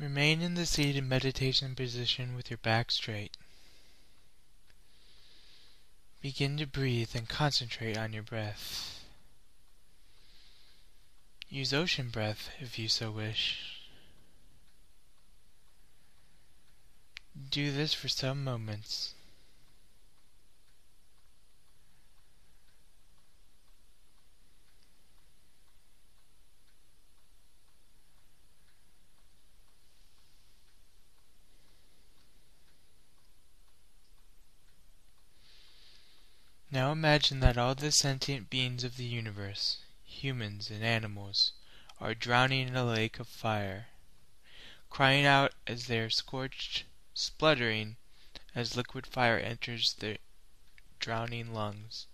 Remain in the seated meditation position with your back straight. Begin to breathe and concentrate on your breath. Use ocean breath if you so wish. Do this for some moments. Now imagine that all the sentient beings of the universe, humans and animals, are drowning in a lake of fire, crying out as they are scorched, spluttering as liquid fire enters their drowning lungs.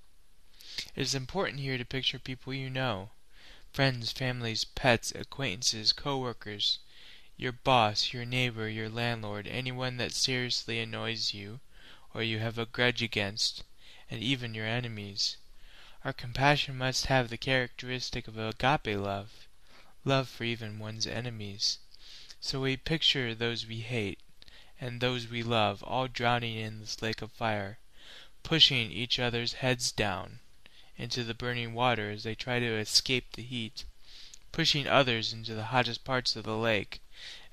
It is important here to picture people you know, friends, families, pets, acquaintances, co-workers, your boss, your neighbor, your landlord, anyone that seriously annoys you or you have a grudge against, and even your enemies. Our compassion must have the characteristic of agape love, love for even one's enemies. So we picture those we hate, and those we love, all drowning in this lake of fire, pushing each other's heads down into the burning water as they try to escape the heat, pushing others into the hottest parts of the lake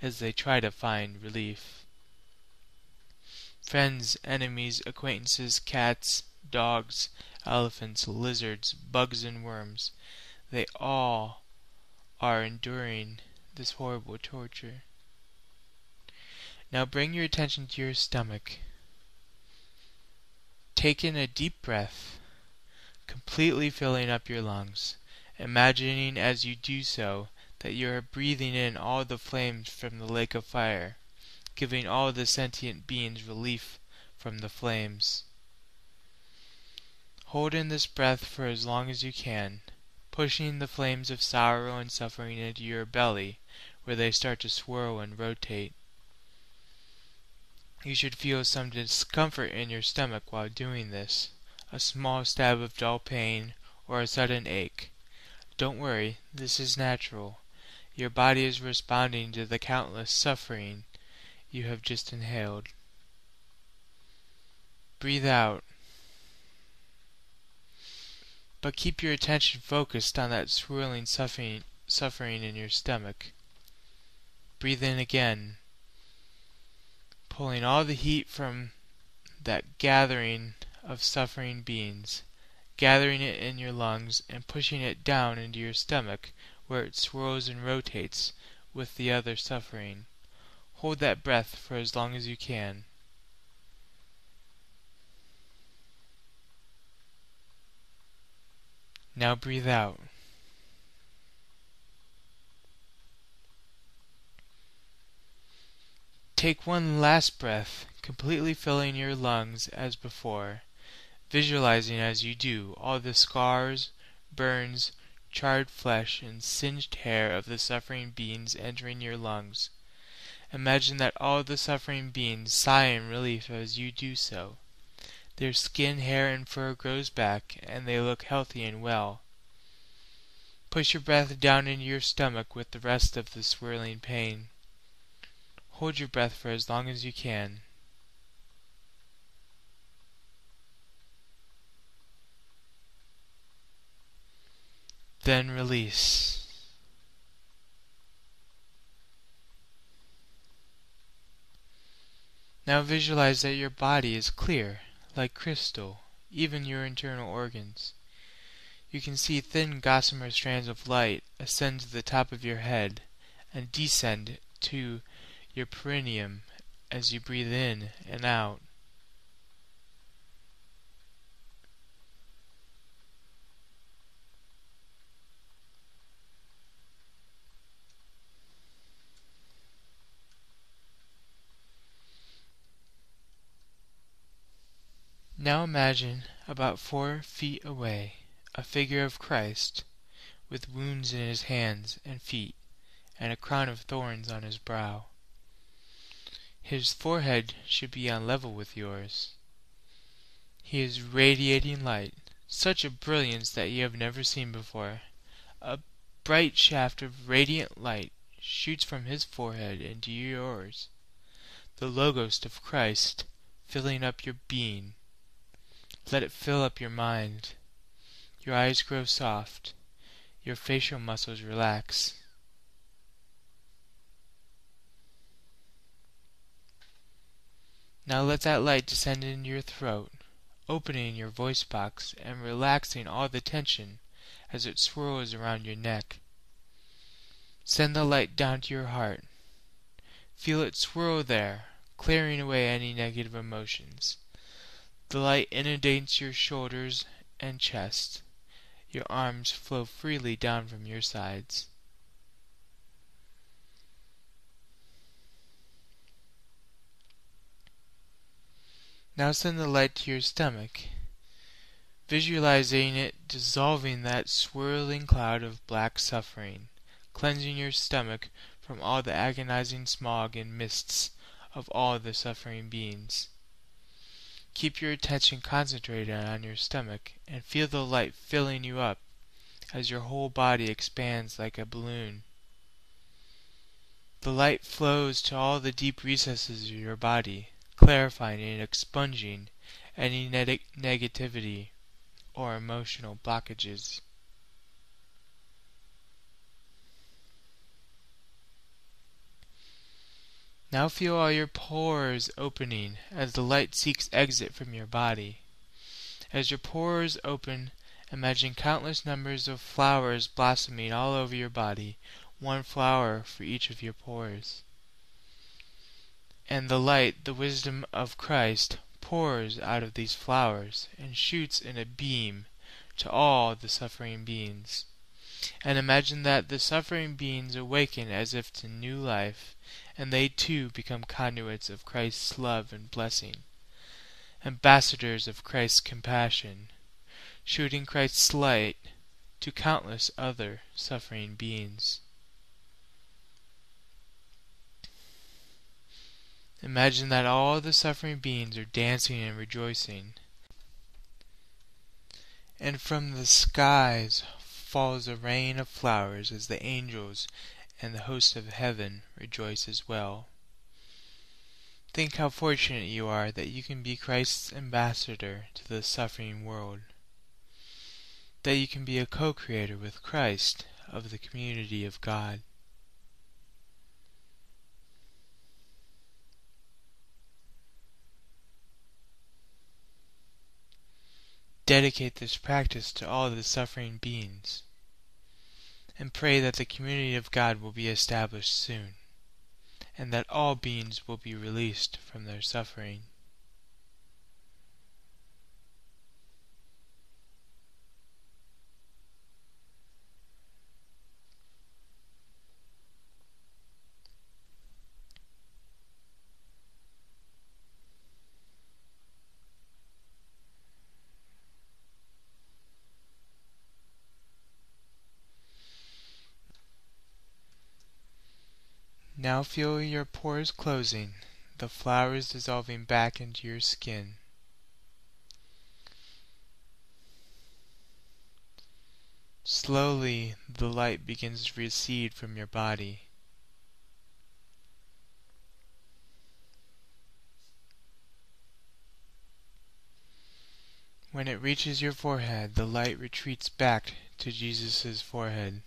as they try to find relief. Friends, enemies, acquaintances, cats, dogs, elephants, lizards, bugs and worms, they all are enduring this horrible torture. Now bring your attention to your stomach. Take in a deep breath, completely filling up your lungs, imagining as you do so that you are breathing in all the flames from the lake of fire, giving all the sentient beings relief from the flames. Hold in this breath for as long as you can, pushing the flames of sorrow and suffering into your belly, where they start to swirl and rotate. You should feel some discomfort in your stomach while doing this, a small stab of dull pain or a sudden ache. Don't worry, this is natural. Your body is responding to the countless suffering you have just inhaled. Breathe out. But keep your attention focused on that swirling suffering in your stomach. Breathe in again, pulling all the heat from that gathering of suffering beings, gathering it in your lungs and pushing it down into your stomach where it swirls and rotates with the other suffering. Hold that breath for as long as you can. Now breathe out. Take one last breath, completely filling your lungs as before, visualizing as you do all the scars, burns, charred flesh, and singed hair of the suffering beings entering your lungs. Imagine that all the suffering beings sigh in relief as you do so. Their skin, hair, and fur grows back, and they look healthy and well. Push your breath down into your stomach with the rest of the swirling pain. Hold your breath for as long as you can. Then release. Now visualize that your body is clear, like crystal, even your internal organs. You can see thin gossamer strands of light ascend to the top of your head and descend to your perineum as you breathe in and out. Now imagine about 4 feet away a figure of Christ with wounds in his hands and feet and a crown of thorns on his brow. His forehead should be on level with yours. He is radiating light, such a brilliance that you have never seen before. A bright shaft of radiant light shoots from his forehead into yours, the Logos of Christ filling up your being. Let it fill up your mind. Your eyes grow soft. Your facial muscles relax. Now let that light descend into your throat, opening your voice box and relaxing all the tension as it swirls around your neck. Send the light down to your heart. Feel it swirl there, clearing away any negative emotions. The light inundates your shoulders and chest. Your arms flow freely down from your sides. Now send the light to your stomach, visualizing it dissolving that swirling cloud of black suffering, cleansing your stomach from all the agonizing smog and mists of all the suffering beings. Keep your attention concentrated on your stomach and feel the light filling you up as your whole body expands like a balloon. The light flows to all the deep recesses of your body, clarifying and expunging any negativity or emotional blockages. Now feel all your pores opening as the light seeks exit from your body. As your pores open, imagine countless numbers of flowers blossoming all over your body, one flower for each of your pores. And the light, the wisdom of Christ, pours out of these flowers and shoots in a beam to all the suffering beings. And imagine that the suffering beings awaken as if to new life, and they too become conduits of Christ's love and blessing, ambassadors of Christ's compassion, shooting Christ's light to countless other suffering beings. Imagine that all the suffering beings are dancing and rejoicing, and from the skies falls a rain of flowers as the angels and the hosts of heaven rejoice as well. Think how fortunate you are that you can be Christ's ambassador to the suffering world, that you can be a co-creator with Christ of the community of God. Dedicate this practice to all the suffering beings, and pray that the community of God will be established soon, and that all beings will be released from their suffering. Now feel your pores closing, the flowers dissolving back into your skin. Slowly, the light begins to recede from your body. When it reaches your forehead, the light retreats back to Jesus' forehead.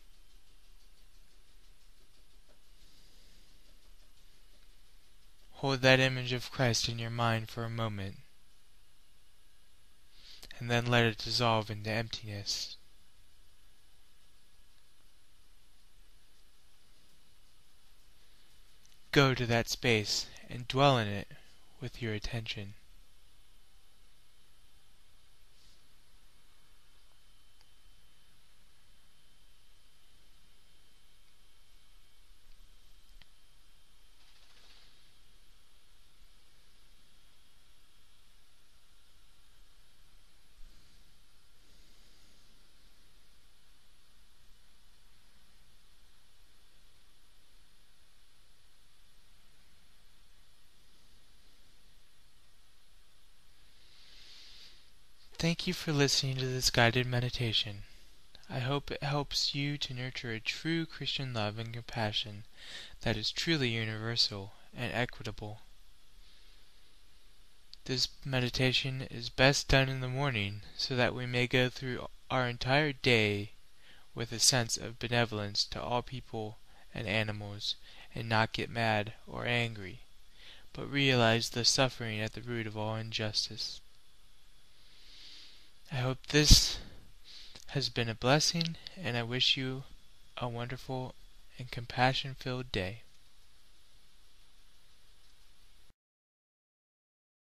Hold that image of Christ in your mind for a moment, and then let it dissolve into emptiness. Go to that space and dwell in it with your attention. Thank you for listening to this guided meditation. I hope it helps you to nurture a true Christian love and compassion that is truly universal and equitable. This meditation is best done in the morning, so that we may go through our entire day with a sense of benevolence to all people and animals, and not get mad or angry, but realize the suffering at the root of all injustice. I hope this has been a blessing, and I wish you a wonderful and compassion-filled day.